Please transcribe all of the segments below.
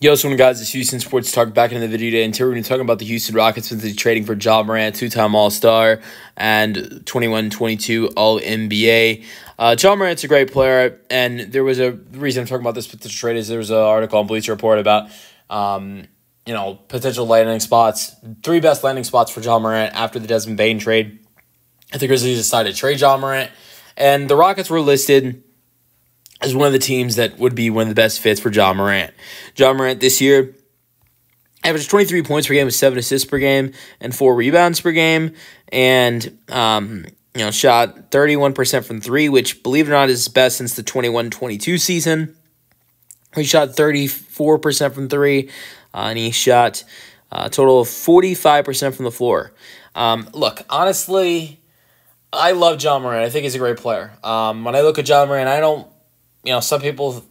Yo, so guys, it's Houston Sports Talk back in the video today, and today we're going to talk about the Houston Rockets since they're trading for Ja Morant, two-time All-Star, and 21-22 All-NBA. Ja Morant's a great player, and there was a reason I'm talking about this potential trade is there was an article on Bleacher Report about, potential landing spots, 3 best landing spots for Ja Morant after the Desmond Bane trade. I think Grizzlies decided to trade Ja Morant, and the Rockets were listed as one of the teams that would be one of the best fits for Ja Morant. Ja Morant this year averaged 23 points per game with 7 assists per game and 4 rebounds per game, and shot 31% from 3, which, believe it or not, is his best since the 21-22 season. He shot 34% from 3, and he shot a total of 45% from the floor. Look, honestly, I love Ja Morant. I think he's a great player. When I look at Ja Morant, I don't, some people,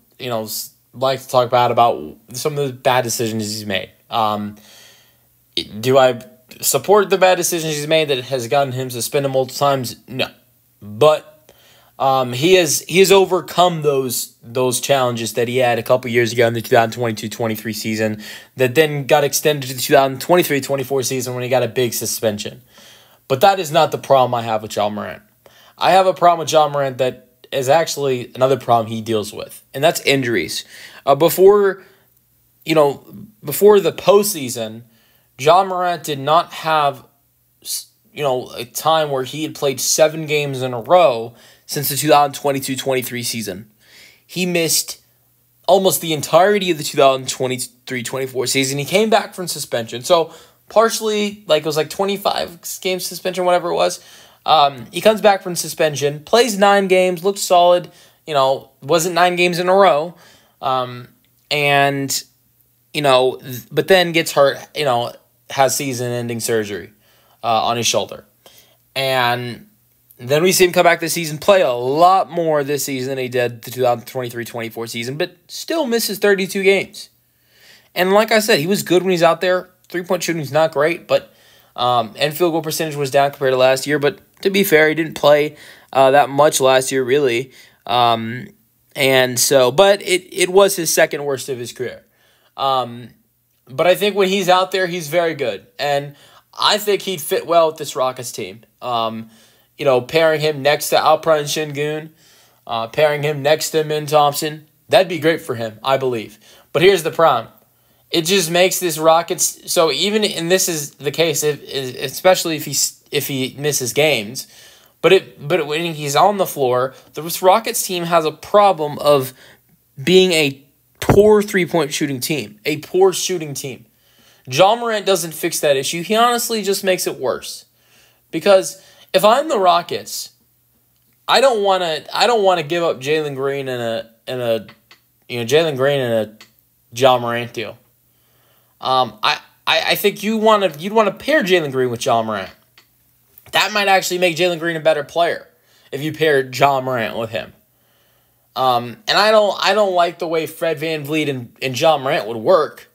like to talk bad about some of the bad decisions he's made. Do I support the bad decisions he's made that has gotten him suspended multiple times? No. But he has overcome those challenges that he had a couple years ago in the 2022-23 season that then got extended to the 2023-24 season when he got a big suspension. But that is not the problem I have with Ja Morant. I have a problem with Ja Morant that is actually another problem he deals with, and that's injuries. Before the postseason, Ja Morant did not have, a time where he had played 7 games in a row since the 2022-23 season. He missed almost the entirety of the 2023-24 season. He came back from suspension, so partially, it was 25 game suspension, whatever it was. He comes back from suspension, plays 9 games, looked solid, wasn't 9 games in a row, but then gets hurt, has season-ending surgery on his shoulder. And then we see him come back this season, play a lot more this season than he did the 2023-24 season, but still misses 32 games. And like I said, he was good when he's out there. Three-point shooting is not great, but and field goal percentage was down compared to last year, but to be fair, he didn't play that much last year, really. But it was his second worst of his career. But I think when he's out there, he's very good. And I think he'd fit well with this Rockets team. Pairing him next to Alperen Şengün, pairing him next to Min Thompson, that'd be great for him, I believe. But here's the problem. It just makes this Rockets, so even, and this is the case, especially if he misses games, but when he's on the floor, the Rockets team has a problem of being a poor three-point shooting team, a poor shooting team. Ja Morant doesn't fix that issue. He honestly just makes it worse. Because if I'm the Rockets, I don't want to give up Jalen Green and a Ja Morant deal. I think you'd want to pair Jalen Green with Ja Morant. That might actually make Jalen Green a better player if you pair Ja Morant with him. And I don't like the way Fred VanVleet and Ja Morant would work.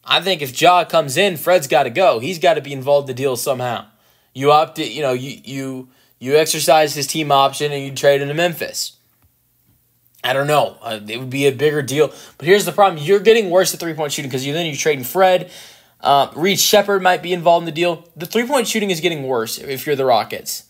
I think if Ja comes in, Fred's got to go. He's got to be involved in the deal somehow. You exercise his team option and you trade him to Memphis. I don't know. It would be a bigger deal. But here's the problem. You're getting worse at three-point shooting because you're trading Fred. Reed Shepherd might be involved in the deal. The three-point shooting is getting worse if you're the Rockets.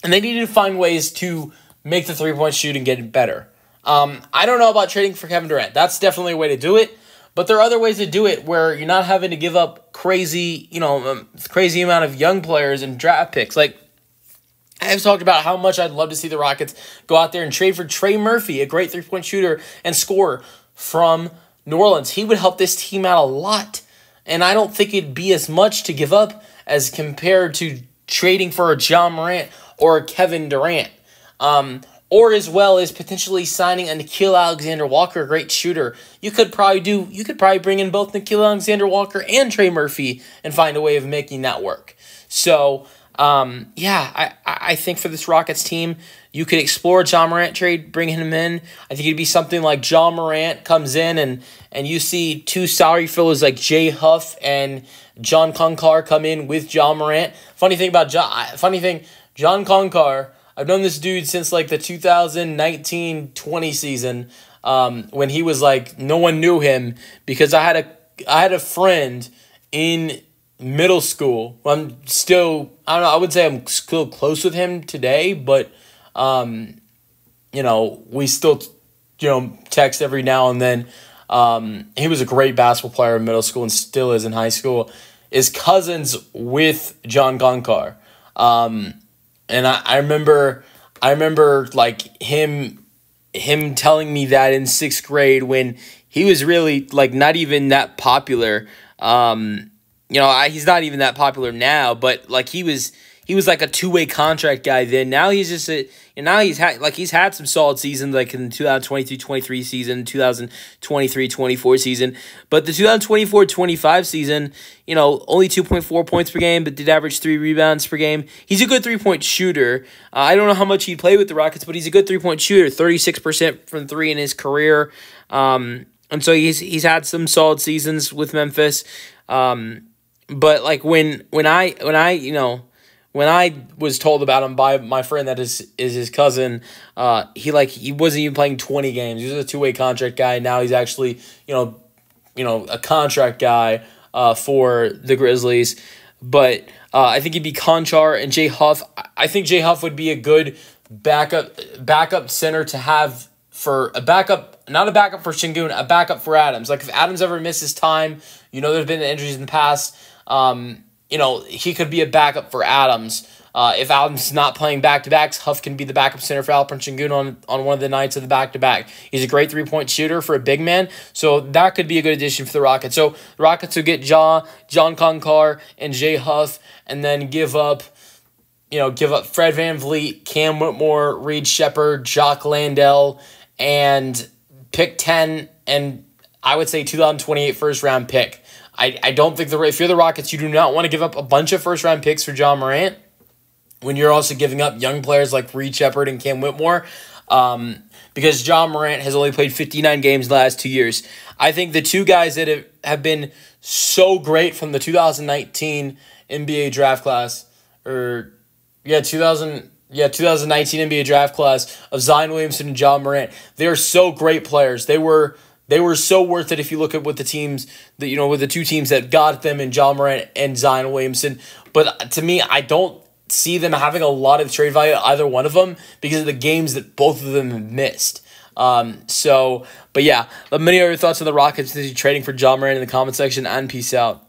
And they need to find ways to make the three-point shooting get better. I don't know about trading for Kevin Durant. That's definitely a way to do it. But there are other ways to do it where you're not having to give up crazy amount of young players and draft picks. I've talked about how much I'd love to see the Rockets go out there and trade for Trey Murphy, a great three-point shooter and scorer from New Orleans. He would help this team out a lot, and I don't think it'd be as much to give up as compared to trading for a Ja Morant or a Kevin Durant, or as well as potentially signing a Nickeil Alexander-Walker, a great shooter. You could probably bring in both Nickeil Alexander-Walker and Trey Murphy and find a way of making that work. So, I think for this Rockets team, you could explore a Ja Morant trade, bring him in. I think it'd be something like Ja Morant comes in and you see 2 salary fillers like Jay Huff and John Konchar come in with Ja Morant. John Konchar, I've known this dude since the 2019-20 season. when he was like, no one knew him, because I had a friend in middle school. I'm still, I don't know, I would say I'm still close with him today, but we still text every now and then. He was a great basketball player in middle school and still is in high school. Is cousins with John Gonkar. And I remember like him telling me that in 6th grade when he was really like not even that popular. He's not even that popular now, but like he was like a two-way contract guy then. Now he's just he's had some solid seasons, like in the 2023-23 season, 2023-24 season. But the 2024-25 season, only 2.4 points per game, but did average 3 rebounds per game. He's a good three-point shooter. I don't know how much he played with the Rockets, but he's a good three-point shooter, 36% from 3 in his career. And so he's had some solid seasons with Memphis. But like when I was told about him by my friend that is his cousin, he wasn't even playing 20 games. He was a two-way contract guy. Now he's actually, a contract guy for the Grizzlies. But I think he'd be Konchar and Jay Huff. I think Jay Huff would be a good backup center to have for a backup, not a backup for Şengün, a backup for Adams. Like if Adams ever misses time, there's been injuries in the past. He could be a backup for Adams. If Adams is not playing back-to-backs, Huff can be the backup center for Alperen Şengün on one of the nights of the back-to-back. He's a great three-point shooter for a big man, so that could be a good addition for the Rockets. So the Rockets will get John Konchar and Jay Huff, and then give up Fred VanVleet, Cam Whitmore, Reed Sheppard, Jock Landale, and pick 10, and I would say 2028 first-round pick. I don't think if you're the Rockets, you do not want to give up a bunch of first-round picks for John Morant when you're also giving up young players like Reed Sheppard and Cam Whitmore, because John Morant has only played 59 games the last 2 years. I think the two guys that have been so great from the 2019 NBA draft class, 2019 NBA draft class of Zion Williamson and John Morant, they are so great players. They were so worth it if you look at what the teams that with the two teams that got them in John Morant and Zion Williamson. But to me, I don't see them having a lot of trade value, either one of them, because of the games that both of them have missed. But yeah, let me know your thoughts on the Rockets trading for John Morant in the comment section, and peace out.